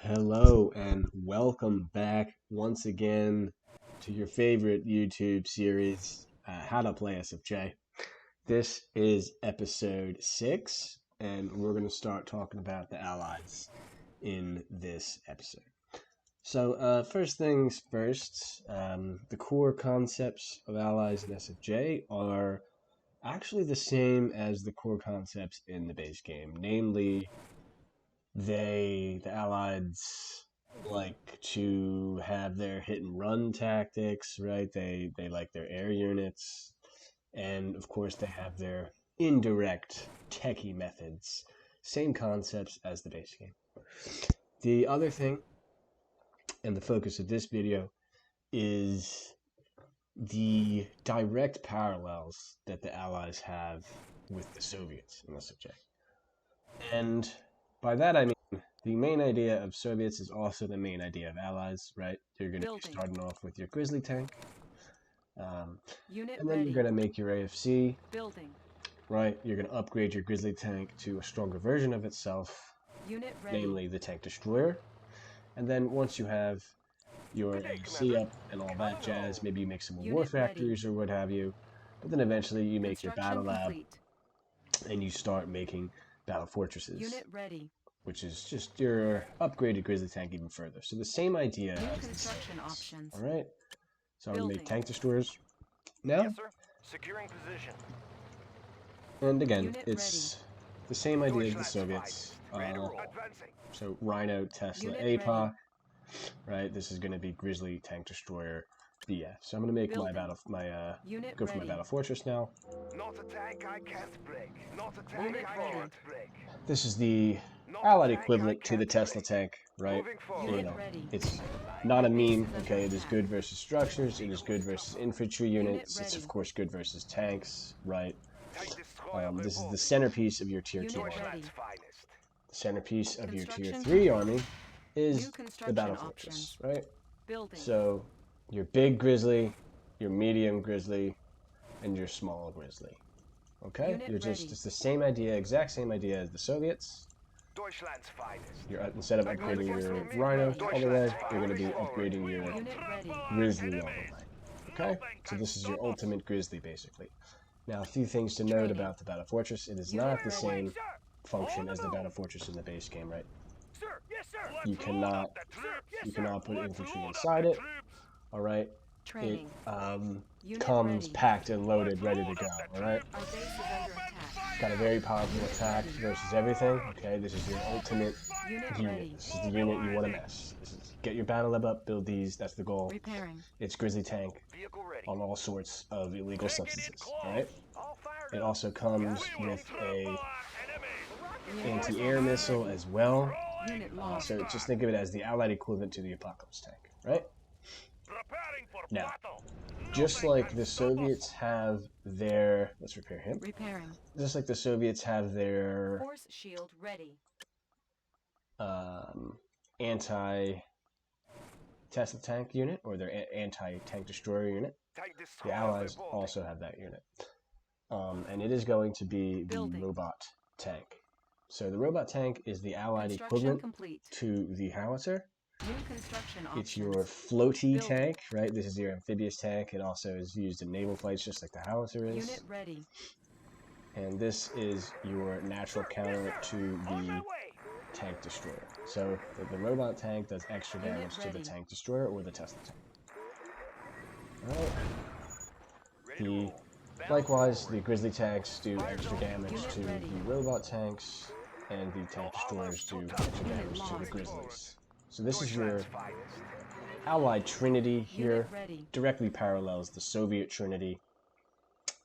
Hello and welcome back once again to your favorite YouTube series, How to Play SFJ. This is episode 6, and we're going to start talking about the allies in this episode. So first things first, the core concepts of allies in SFJ are actually the same as the core concepts in the base game, namely the allies like to have their hit and run tactics, right? They like their air units, and of course they have their indirect techie methods. Same concepts as the base game. The other thing, and the focus of this video, is the direct parallels that the allies have with the Soviets in the subject. And by that I mean the main idea of Soviets is also the main idea of allies, right? You're going to be starting off with your grizzly tank, and then you're going to make your AFC, right? You're going to upgrade your grizzly tank to a stronger version of itself, namely the tank destroyer. And then once you have your AFC up and all that jazz, maybe you make some more war factories or what have you, but then eventually you make your battle lab and you start making battle fortresses, which is just your upgraded grizzly tank even further. So the same idea as construction options. All right. So I'm going to make tank destroyers now. Yes, sir. Securing position. And again, it's the same idea as the Soviets. So Rhino, Tesla, APOC. Right. This is going to be grizzly, tank destroyer, BF. So I'm going to make my battle go for my battle fortress now. Not a tank I can't break. Not a tank I can't break. This is the allied equivalent to the Tesla tank, right? You know, it's not a meme, okay? It is good versus structures, it is good versus infantry units, it's of course good versus tanks, right? This is the centerpiece of your tier 2 army. The centerpiece of your tier 3 army is the battle fortress, right? So your big grizzly, your medium grizzly, and your small grizzly. Okay? It's the same idea, exact same idea as the Soviets. You're instead of upgrading your Rhino all the way, you're going to be upgrading your Grizzly all the way. Okay? So this is your ultimate Grizzly, basically. Now, a few things to note about the Battle Fortress. It is not the same function as the Battle Fortress in the base game, right? You cannot put infantry inside it. All right? It comes packed and loaded, ready to go. All right? Got a very powerful attack versus everything. Okay, this is your ultimate unit. This is the unit you want to mess. Get your battle lab up, build these. That's the goal. It's grizzly tank on all sorts of illegal substances. All right. It also comes with a anti-air missile as well. So just think of it as the allied equivalent to the Apocalypse tank, right? Now, just like the Soviets have their, let's repair him. Just like the Soviets have their force shield ready. Anti-Tesla tank unit, or their anti-tank destroyer unit. The Allies also have that unit. And it is going to be the robot tank. So the robot tank is the allied equivalent to the howitzer. It's your floaty tank, right? This is your amphibious tank. It also is used in naval fights, just like the howitzer is. And this is your natural counter to the tank destroyer. So the robot tank does extra damage to the tank destroyer or the Tesla tank. Alright. Likewise, the grizzly tanks do extra damage to the robot tanks, and the tank destroyers do extra damage to the grizzlies. So this is your allied Trinity here, directly parallels the Soviet Trinity.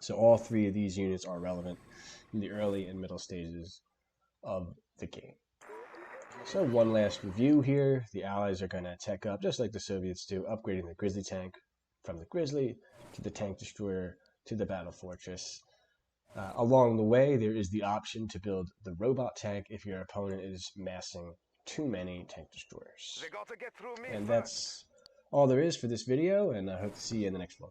So all three of these units are relevant in the early and middle stages of the game. So one last review here. The Allies are going to tech up, just like the Soviets do, upgrading the grizzly tank from the grizzly to the tank destroyer to the battle fortress. Along the way, there is the option to build the robot tank if your opponent is massing too many tank destroyers. And that's all there is for this video, and I hope to see you in the next one.